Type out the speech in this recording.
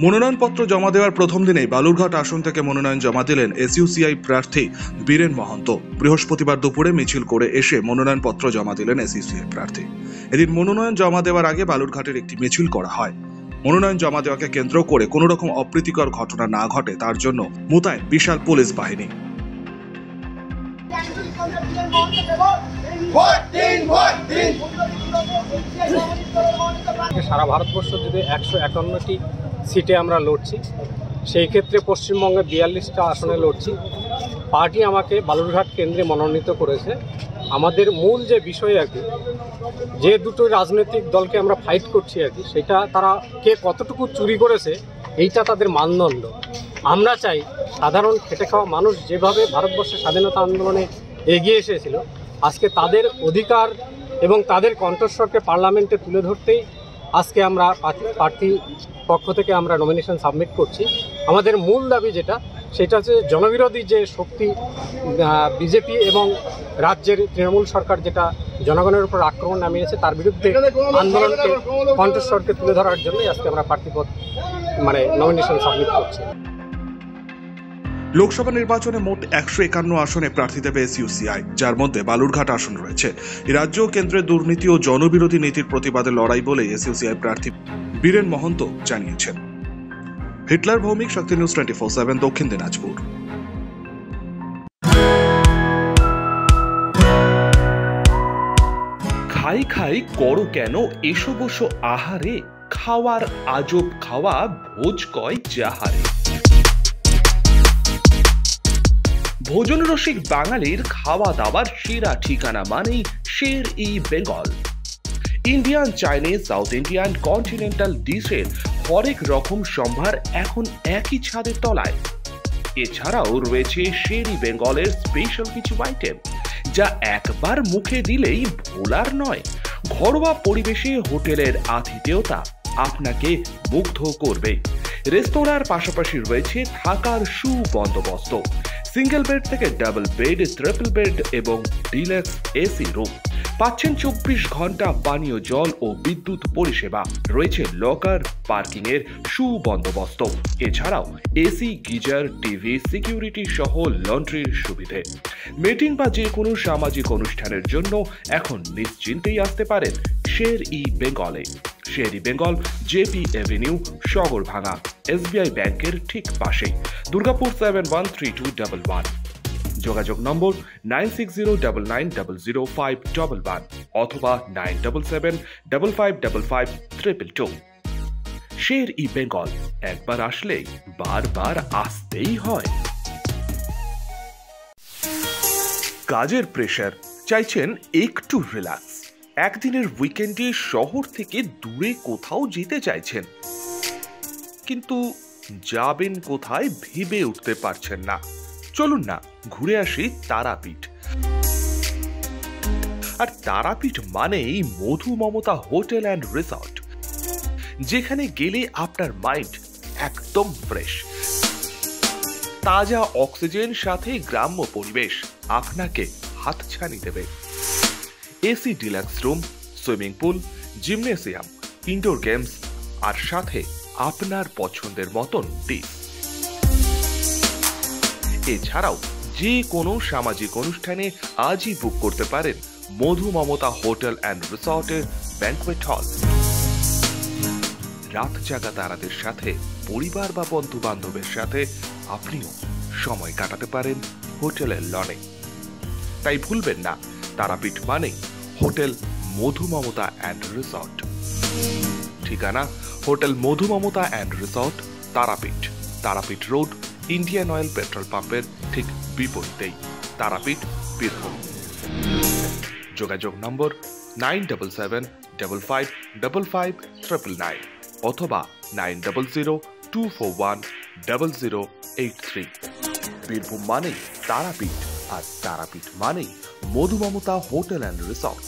মনোনয়নপত্র জমা দেওয়ার প্রথম দিনেই বালুরঘাট আসন থেকে মনোনয়ন জমা দিলেন এসইউসিআই প্রার্থী বীরেন মহন্ত। বৃহস্পতিবার দুপুরে মিছিল করে এসে মনোনয়নপত্র জমা দিলেন এসইউসিআই প্রার্থী। এদিন মনোনয়ন জমা দেওয়ার আগে বালুরঘাটের একটি মিছিল করা হয়। মনোনয়ন জমা দেওয়াকে কেন্দ্র করে কোনো রকম অপ্রীতিকর ঘটনা না ঘটে তার জন্য মোতায়েন বিশাল পুলিশ বাহিনী। সারা ভারতবর্ষ জুড়ে 151টি সিটে আমরা লড়ছি, সেই ক্ষেত্রে পশ্চিমবঙ্গে 42টা আসনে লড়ছি। পার্টি আমাকে বালুরঘাট কেন্দ্রে মনোনীত করেছে। আমাদের মূল যে বিষয় আর কি, যে দুটো রাজনৈতিক দলকে আমরা ফাইট করছি আর কি, সেটা তারা কে কতটুকু চুরি করেছে এইটা তাদের মানদণ্ড। আমরা চাই সাধারণ খেটে খাওয়া মানুষ যেভাবে ভারতবর্ষের স্বাধীনতা আন্দোলনে এগিয়ে এসেছিল, আজকে তাদের অধিকার এবং তাদের কণ্ঠস্বরকে পার্লামেন্টে তুলে ধরতেই আজকে আমরা প্রার্থী পক্ষ থেকে আমরা নমিনেশন সাবমিট করছি। আমাদের মূল দাবি যেটা, সেটা হচ্ছে জনবিরোধী যে শক্তি বিজেপি এবং রাজ্যের তৃণমূল সরকার যেটা জনগণের উপর আক্রমণ নামিয়েছে, তার বিরুদ্ধে আন্দোলনকে কণ্ঠস্বরকে তুলে ধরার জন্যই আজকে আমরা প্রার্থীপদ নমিনেশন সাবমিট করছি। লোকসভা নির্বাচনে মোট 151 আসনে প্রার্থী দেবে এসইউসিআই, যার মধ্যে বালুরঘাট আসন রয়েছে। রাজ্য ও কেন্দ্রের দুর্নীতি ও জনবিরোধী নীতির প্রতিবাদে লড়াই বলে এসইউসিআই প্রার্থী বীরেন মহন্ত জানিয়েছেন। হিটলার ভৌমিক, শক্তি নিউজ 24/7, দক্ষিণ দিনাজপুর। খাই খাই করো কেন এসো বসো আহারে, খাওয়ার আজব খাওয়া ভোজ কয় যাহারে। ভোজন রসিক বাঙালির খাওয়া দাওয়ার সেরা ঠিকানা মানেই Sher e Bengal. Indian, Chinese, South Indian, continental ডিশের হরেক রকম সম্ভার এখন একই ছাদের তলায়। এছাড়াও রয়েছে শের ই বেঙ্গলের স্পেশাল কিছু আইটেম, যা একবার মুখে দিলেই ভোলার নয়। ঘরোয়া পরিবেশে হোটেলের আতিথেয়তা আপনাকে মুগ্ধ করবে। রেস্তোরাঁর পাশাপাশি রয়েছে থাকার সুবন্দোবস্ত। সিঙ্গেল বেড থেকে ডাবল বেড, ট্রিপল বেড এবং ডিলাক্স এসি রুম। পাচ্ছেন 24 ঘন্টা পানীয় জল ও বিদ্যুৎ পরিষেবা। রয়েছে লকার, পার্কিং এর সুবন্দোবস্ত। এছাড়াও এসি, গিজার, টিভি, সিকিউরিটি সহ লন্ড্রির সুবিধে। মিটিং বা যে কোনো সামাজিক অনুষ্ঠানের জন্য এখন নিশ্চিন্তেই আসতে পারেন শের ই বেঙ্গলে। Sher e Bengal, JP avenue, Sagarbhanga, SBI ব্যাংকের ঠিক পাশেই, দুর্গাপুর 713211। যোগাযোগ নম্বর 9609900511 অথবা 9775555222। শের ই বেঙ্গল, একবার আসলে বারবার আসতেই হয়। কাজের প্রেশার, চাইছেন একটু রিল্যাক্স। একদিনের উইকেন্ডে শহর থেকে দূরে কোথাও যেতে চাইছেন, কিন্তু যাবেন কোথায় ভেবে উঠতে পারছেন না। চলুন না ঘুরে আসি তারাপীঠ। আর তারাপীঠ মানেই মধু মমতা হোটেল অ্যান্ড রিসর্ট, যেখানে গেলে আপনার মাইন্ড একদম ফ্রেশ। তাজা অক্সিজেন সাথে গ্রাম্য পরিবেশ আপনাকে হাতছানি দেবে। AC deluxe room, swimming pool, gymnasium, indoor games আর সাথে আপনার পছন্দের মতন ডিশ। এছাড়াও যে কোনো সামাজিক অনুষ্ঠানে আজই বুক করতে পারেন মধু মমতা হোটেল অ্যান্ড রিসর্টের ব্যাংকুয়েট হল। রাত জাগা তারাদের সাথে, পরিবার বা বন্ধু বান্ধবের সাথে আপনিও সময় কাটাতে পারেন হোটেলের লনে। তাই ভুলবেন না, তারাপীঠ মানে hotel Madhu Mamata and resort. ঠিকানা hotel Madhu Mamata and resort, Tarapith, Tarapith road, Indian Oil petrol পাম্পের ঠিক বিপরীতেই, তারাপীঠ, বীরভূম। যোগাযোগ নম্বর 9775555999 অথবা 9002410083। বীরভূম মানেই তারাপীঠ, আর তারাপীঠ মানেই মধু মমতা হোটেল অ্যান্ড রিসর্ট।